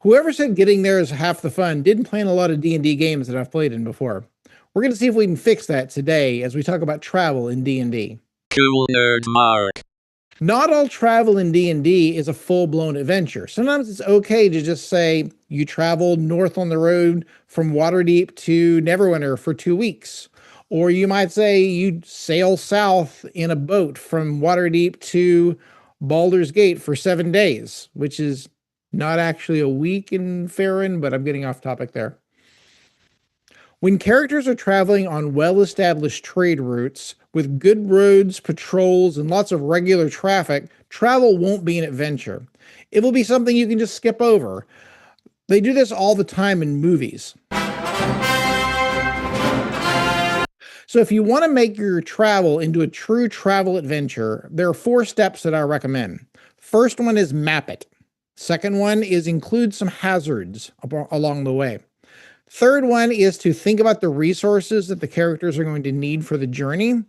Whoever said getting there is half the fun didn't plan a lot of D&D games that I've played in before. We're going to see if we can fix that today as we talk about travel in D&D. Cool nerd Mark. Not all travel in D&D is a full-blown adventure. Sometimes it's okay to just say you traveled north on the road from Waterdeep to Neverwinter for 2 weeks. Or you might say you sail south in a boat from Waterdeep to Baldur's Gate for 7 days, which is not actually a week in Faerun, but I'm getting off topic there. When characters are traveling on well-established trade routes with good roads, patrols, and lots of regular traffic, travel won't be an adventure. It will be something you can just skip over. They do this all the time in movies. So if you want to make your travel into a true travel adventure, there are 4 steps that I recommend. First one is map it. Second one is include some hazards along the way. Third one is to think about the resources that the characters are going to need for the journey.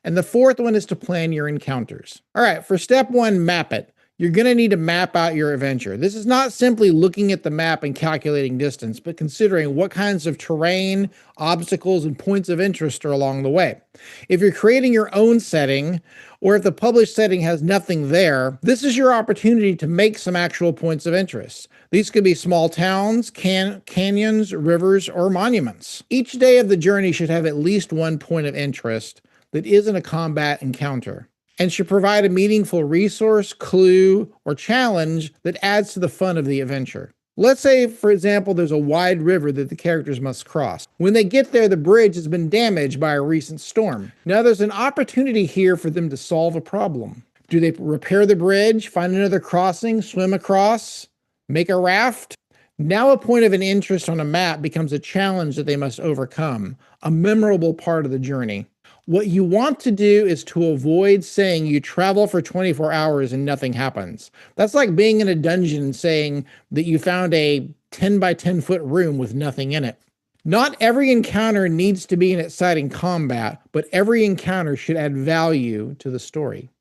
And the fourth one is to plan your encounters. All right, for step 1, map it. You're going to need to map out your adventure. This is not simply looking at the map and calculating distance, but considering what kinds of terrain, obstacles, and points of interest are along the way. If you're creating your own setting, or if the published setting has nothing there, this is your opportunity to make some actual points of interest. These could be small towns, canyons, rivers, or monuments. Each day of the journey should have at least one point of interest that isn't a combat encounter, and should provide a meaningful resource, clue, or challenge that adds to the fun of the adventure. Let's say, for example, there's a wide river that the characters must cross. When they get there, the bridge has been damaged by a recent storm. Now there's an opportunity here for them to solve a problem. Do they repair the bridge, find another crossing, swim across, make a raft? Now a point of an interest on a map becomes a challenge that they must overcome, a memorable part of the journey. What you want to do is to avoid saying you travel for 24 hours and nothing happens. That's like being in a dungeon and saying that you found a 10 by 10 foot room with nothing in it. Not every encounter needs to be an exciting combat, but every encounter should add value to the story.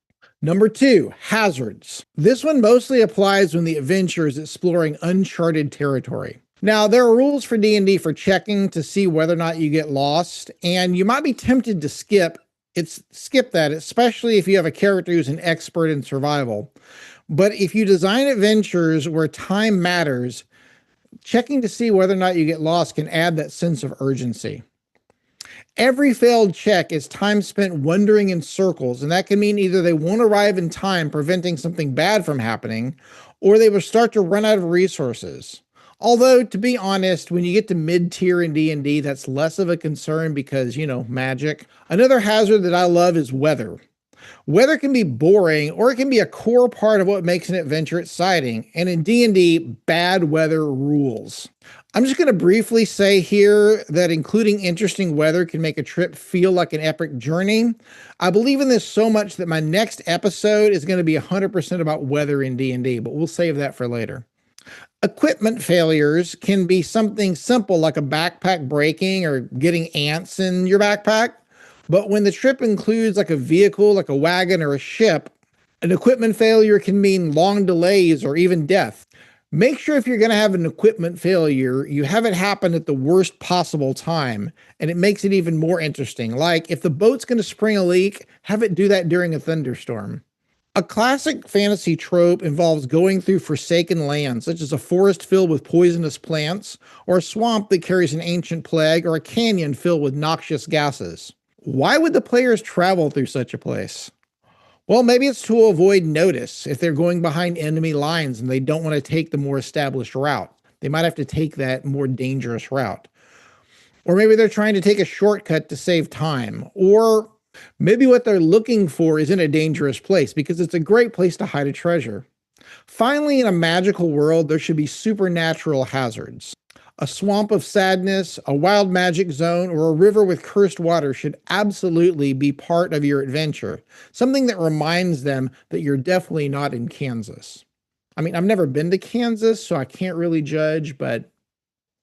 Number 2, hazards. This one mostly applies when the adventure is exploring uncharted territory. Now, there are rules for D&D for checking to see whether or not you get lost, and you might be tempted to skip that, especially if you have a character who's an expert in survival. But if you design adventures where time matters, checking to see whether or not you get lost can add that sense of urgency. Every failed check is time spent wandering in circles, and that can mean either they won't arrive in time, preventing something bad from happening, or they will start to run out of resources. Although, to be honest, when you get to mid-tier in D&D, that's less of a concern because, magic. Another hazard that I love is weather. Weather can be boring, or it can be a core part of what makes an adventure exciting, and in D&D, bad weather rules. I'm just going to briefly say here that including interesting weather can make a trip feel like an epic journey. I believe in this so much that my next episode is going to be 100% about weather in D&D, but we'll save that for later. Equipment failures can be something simple like a backpack breaking or getting ants in your backpack. But when the trip includes like a vehicle, like a wagon or a ship, an equipment failure can mean long delays or even death. Make sure if you're going to have an equipment failure, you have it happen at the worst possible time, and it makes it even more interesting. Like if the boat's going to spring a leak, have it do that during a thunderstorm. A classic fantasy trope involves going through forsaken lands, such as a forest filled with poisonous plants, or a swamp that carries an ancient plague, or a canyon filled with noxious gases. Why would the players travel through such a place? Well, maybe it's to avoid notice if they're going behind enemy lines and they don't want to take the more established route. They might have to take that more dangerous route. Or maybe they're trying to take a shortcut to save time. Or maybe what they're looking for is in a dangerous place because it's a great place to hide a treasure. Finally, in a magical world, there should be supernatural hazards. A swamp of sadness, a wild magic zone, or a river with cursed water should absolutely be part of your adventure. Something that reminds them that you're definitely not in Kansas. I mean, I've never been to Kansas, so I can't really judge, but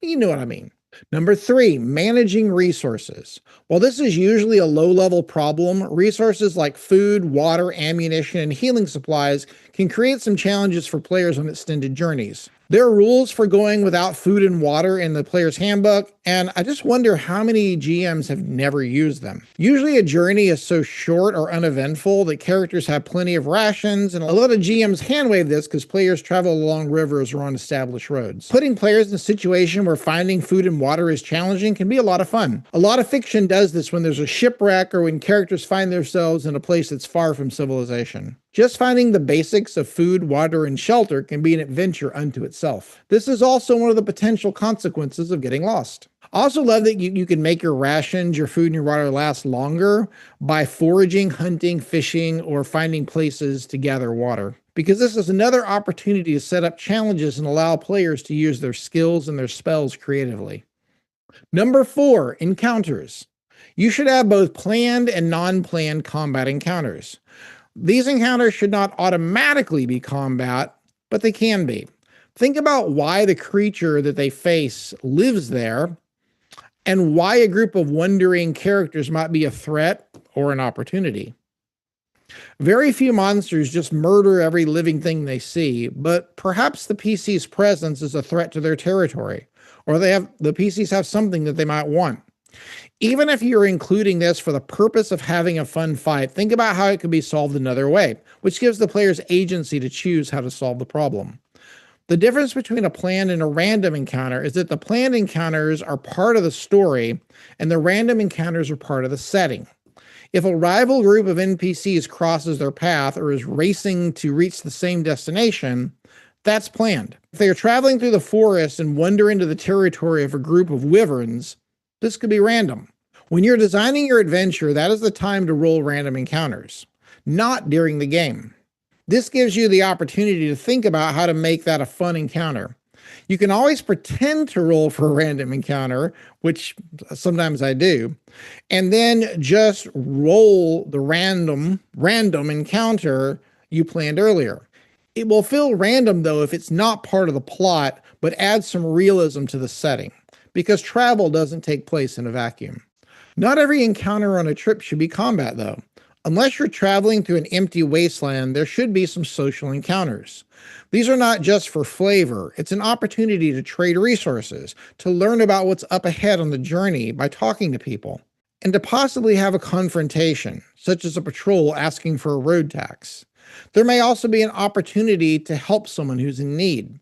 you know what I mean. Number 3, managing resources. While this is usually a low-level problem, resources like food, water, ammunition, and healing supplies can create some challenges for players on extended journeys. There are rules for going without food and water in the player's handbook, and I just wonder how many GMs have never used them. Usually a journey is so short or uneventful that characters have plenty of rations, and a lot of GMs handwave this because players travel along rivers or on established roads. Putting players in a situation where finding food and water is challenging can be a lot of fun. A lot of fiction does this when there's a shipwreck or when characters find themselves in a place that's far from civilization. Just finding the basics of food, water, and shelter can be an adventure unto itself. This is also one of the potential consequences of getting lost. I also love that you can make your rations, your food, and your water last longer by foraging, hunting, fishing, or finding places to gather water. Because this is another opportunity to set up challenges and allow players to use their skills and their spells creatively. Number 4, encounters. You should have both planned and non-planned combat encounters. These encounters should not automatically be combat, but they can be. Think about why the creature that they face lives there and why a group of wandering characters might be a threat or an opportunity. Very few monsters just murder every living thing they see, but perhaps the PC's presence is a threat to their territory, or the PCs have something that they might want. Even if you're including this for the purpose of having a fun fight, think about how it could be solved another way, which gives the players agency to choose how to solve the problem. The difference between a planned and a random encounter is that the planned encounters are part of the story and the random encounters are part of the setting. If a rival group of NPCs crosses their path or is racing to reach the same destination, that's planned. If they are traveling through the forest and wander into the territory of a group of wyverns, this could be random. When you're designing your adventure, that is the time to roll random encounters, not during the game. This gives you the opportunity to think about how to make that a fun encounter. You can always pretend to roll for a random encounter, which sometimes I do, and then just roll the random encounter you planned earlier. It will feel random though if it's not part of the plot, but adds some realism to the setting, because travel doesn't take place in a vacuum. Not every encounter on a trip should be combat though. Unless you're traveling through an empty wasteland, there should be some social encounters. These are not just for flavor. It's an opportunity to trade resources, to learn about what's up ahead on the journey by talking to people, and to possibly have a confrontation, such as a patrol asking for a road tax. There may also be an opportunity to help someone who's in need.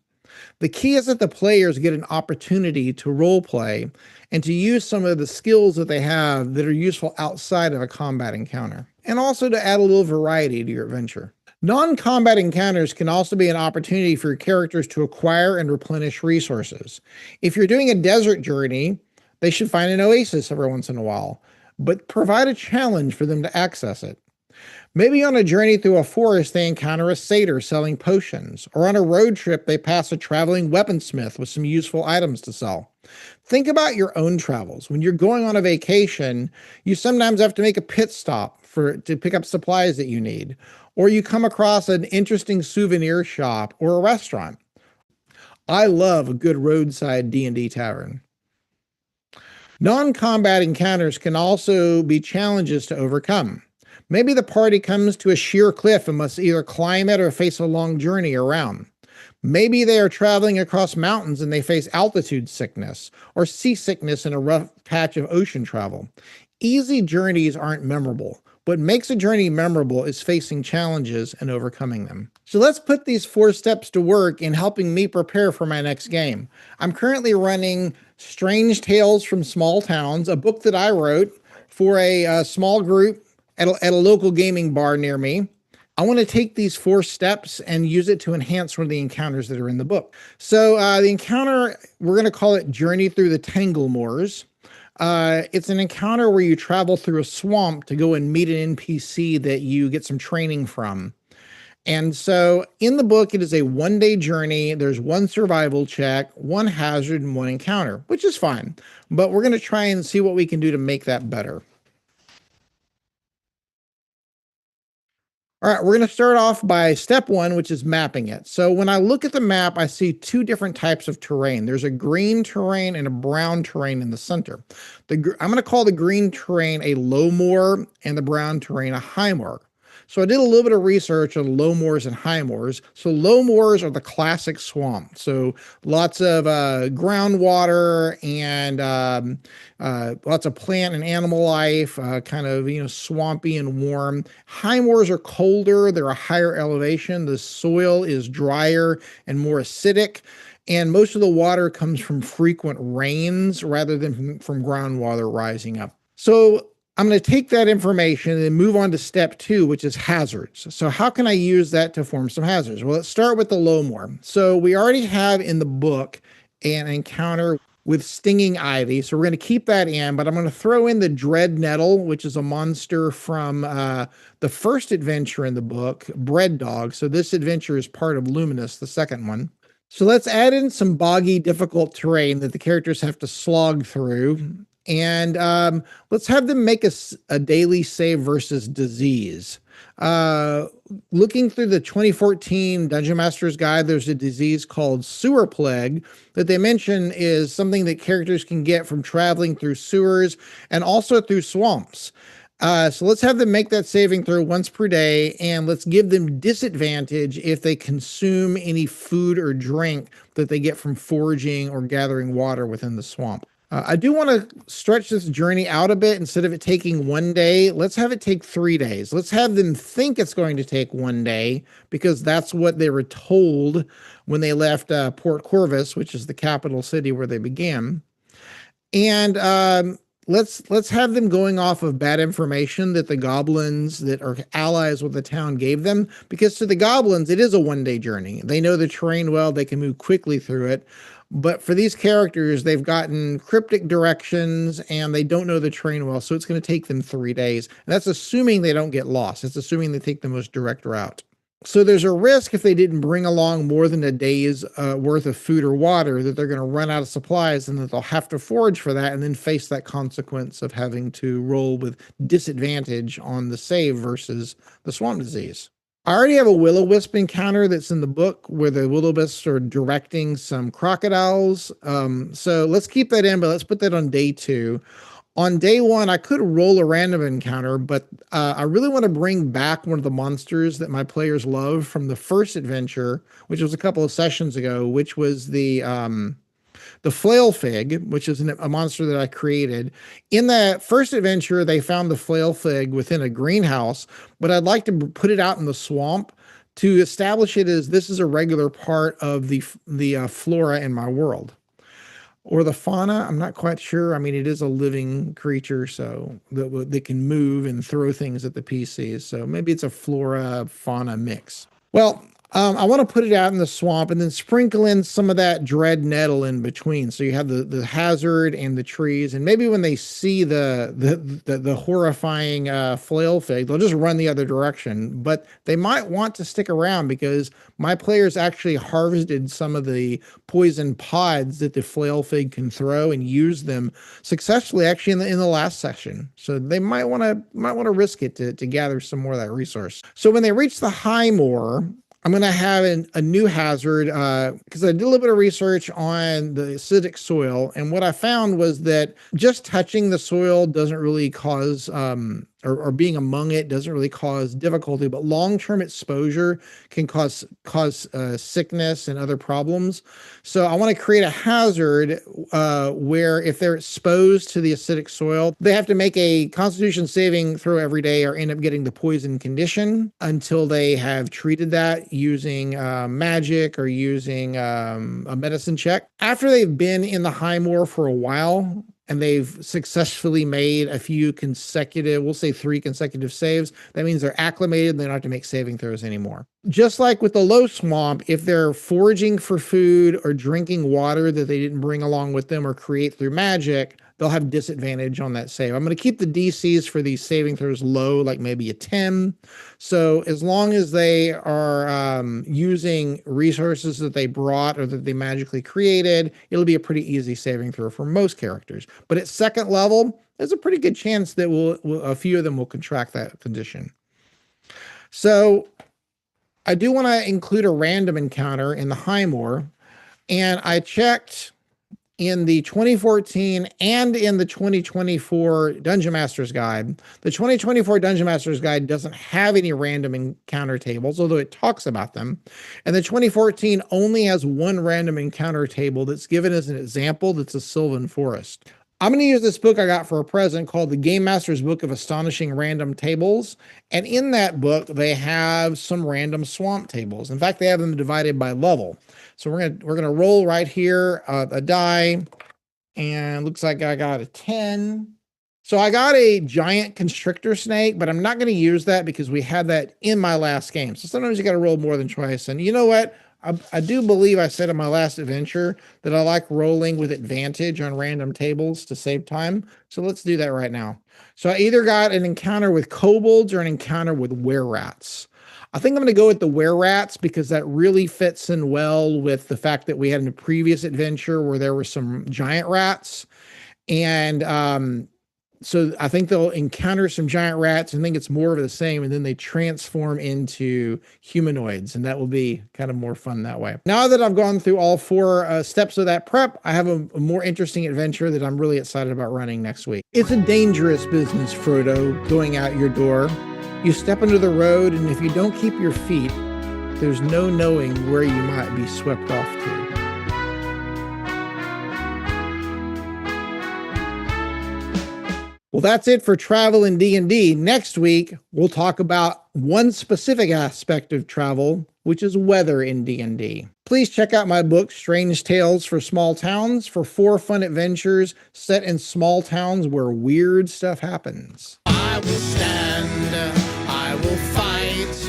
The key is that the players get an opportunity to role play and to use some of the skills that they have that are useful outside of a combat encounter, and also to add a little variety to your adventure. Non-combat encounters can also be an opportunity for your characters to acquire and replenish resources. If you're doing a desert journey, they should find an oasis every once in a while, but provide a challenge for them to access it. Maybe on a journey through a forest, they encounter a satyr selling potions, or on a road trip, they pass a traveling weaponsmith with some useful items to sell. Think about your own travels. When you're going on a vacation, you sometimes have to make a pit stop to pick up supplies that you need, or you come across an interesting souvenir shop or a restaurant. I love a good roadside D&D tavern. Non-combat encounters can also be challenges to overcome. Maybe the party comes to a sheer cliff and must either climb it or face a long journey around. Maybe they are traveling across mountains and they face altitude sickness or seasickness in a rough patch of ocean travel. Easy journeys aren't memorable. What makes a journey memorable is facing challenges and overcoming them. So let's put these 4 steps to work in helping me prepare for my next game. I'm currently running Strange Tales from Small Towns, a book that I wrote for a small group at a local gaming bar near me. I want to take these 4 steps and use it to enhance one of the encounters that are in the book. So the encounter, we're going to call it Journey Through the Tangle Moors. It's an encounter where you travel through a swamp to go and meet an NPC that you get some training from. And so in the book, it is a 1-day journey. There's 1 survival check, 1 hazard, and 1 encounter, which is fine. But we're going to try and see what we can do to make that better. All right, we're going to start off by step 1, which is mapping it. So when I look at the map, I see 2 different types of terrain. There's a green terrain and a brown terrain in the center. I'm going to call the green terrain a low moor and the brown terrain a high moor. So I did a little bit of research on low moors and high moors. So low moors are the classic swamp. So lots of groundwater and lots of plant and animal life, kind of, swampy and warm. High moors are colder. They're a higher elevation. The soil is drier and more acidic. And most of the water comes from frequent rains rather than from groundwater rising up. So I'm going to take that information and move on to step 2, which is hazards. So how can I use that to form some hazards? Well, let's start with the low moor. So we already have in the book an encounter with stinging ivy. So we're going to keep that in, but I'm going to throw in the dread nettle, which is a monster from the first adventure in the book, Bread Dog. So this adventure is part of Luminous, the second one. So let's add in some boggy, difficult terrain that the characters have to slog through. And let's have them make a daily save versus disease. Looking through the 2014 Dungeon Master's Guide, there's a disease called sewer plague that they mention is something that characters can get from traveling through sewers and also through swamps. So let's have them make that saving throw once per day, and let's give them disadvantage if they consume any food or drink that they get from foraging or gathering water within the swamp. I do want to stretch this journey out a bit. Instead of it taking 1 day, let's have it take 3 days. Let's have them think it's going to take 1 day because that's what they were told when they left Port Corvus, which is the capital city where they began. And let's have them going off of bad information that the goblins that are allies with the town gave them, because to the goblins it is a 1-day journey. They know the terrain well, they can move quickly through it. But for these characters, they've gotten cryptic directions and they don't know the terrain well, so it's going to take them 3 days. And that's assuming they don't get lost. It's assuming they take the most direct route. So there's a risk if they didn't bring along more than a day's worth of food or water that they're going to run out of supplies and that they'll have to forage for that and then face that consequence of having to roll with disadvantage on the save versus the swamp disease. I already have a will-o-wisp encounter that's in the book where the will-o-wisps are directing some crocodiles. So let's keep that in, but let's put that on day 2. On day 1, I could roll a random encounter, but I really want to bring back one of the monsters that my players love from the first adventure, which was a couple of sessions ago, which was the flail fig, which is a monster that I created. In that first adventure, they found the flail fig within a greenhouse, but I'd like to put it out in the swamp to establish it as this is a regular part of the flora in my world. Or the fauna, I'm not quite sure. I mean, it is a living creature, so that can move and throw things at the PCs. So maybe it's a flora fauna mix. Well, I want to put it out in the swamp and then sprinkle in some of that dread nettle in between. So you have the hazard and the trees, and maybe when they see the horrifying flail fig, they'll just run the other direction. But they might want to stick around because my players actually harvested some of the poison pods that the flail fig can throw and use them successfully actually in the last session. So they might want to risk it to gather some more of that resource. So when they reach the high moor, I'm going to have a new hazard because I did a little bit of research on the acidic soil. And what I found was that just touching the soil doesn't really cause, or being among it doesn't really cause difficulty, but long-term exposure can cause sickness and other problems. So I want to create a hazard where if they're exposed to the acidic soil, they have to make a Constitution saving throw every day or end up getting the poison condition until they have treated that using magic or using a medicine check. After they've been in the high moor for a while, and they've successfully made a few consecutive, we'll say 3 consecutive saves, that means they're acclimated and they don't have to make saving throws anymore. Just like with the low swamp, if they're foraging for food or drinking water that they didn't bring along with them or create through magic, they'll have disadvantage on that save. I'm going to keep the DCs for these saving throws low, like maybe a 10. So as long as they are using resources that they brought or that they magically created, it'll be a pretty easy saving throw for most characters. But at second level, there's a pretty good chance that a few of them will contract that condition. So I do want to include a random encounter in the high moor, and I checked in the 2014 and in the 2024 Dungeon Master's Guide. The 2024 Dungeon Master's Guide doesn't have any random encounter tables, although it talks about them. And the 2014 only has one random encounter table that's given as an example that's a Sylvan Forest. I'm going to use this book I got for a present called the Game Master's Book of Astonishing Random Tables. And in that book, they have some random swamp tables. In fact, they have them divided by level. So we're gonna roll right here a die, and looks like I got a 10. So I got a giant constrictor snake, but I'm not going to use that because we had that in my last game. So sometimes you got to roll more than twice. And you know what? I do believe I said in my last adventure that I like rolling with advantage on random tables to save time. So let's do that right now. So I either got an encounter with kobolds or an encounter with were-rats. I think I'm going to go with the were-rats because that really fits in well with the fact that we had in a previous adventure where there were some giant rats. And so I think they'll encounter some giant rats and think it's more of the same, and then they transform into humanoids, and that will be kind of more fun that way. Now that I've gone through all 4 steps of that prep, I have a more interesting adventure that I'm really excited about running next week. It's a dangerous business, Frodo, going out your door. You step into the road, and if you don't keep your feet, there's no knowing where you might be swept off to. Well, that's it for travel in D&D. Next week, we'll talk about one specific aspect of travel, which is weather in D&D. Please check out my book, Strange Tales for Small Towns, for 4 fun adventures set in small towns where weird stuff happens. I will stand, I will fight,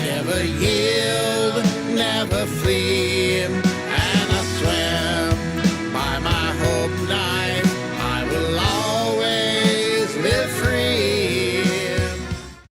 never yield.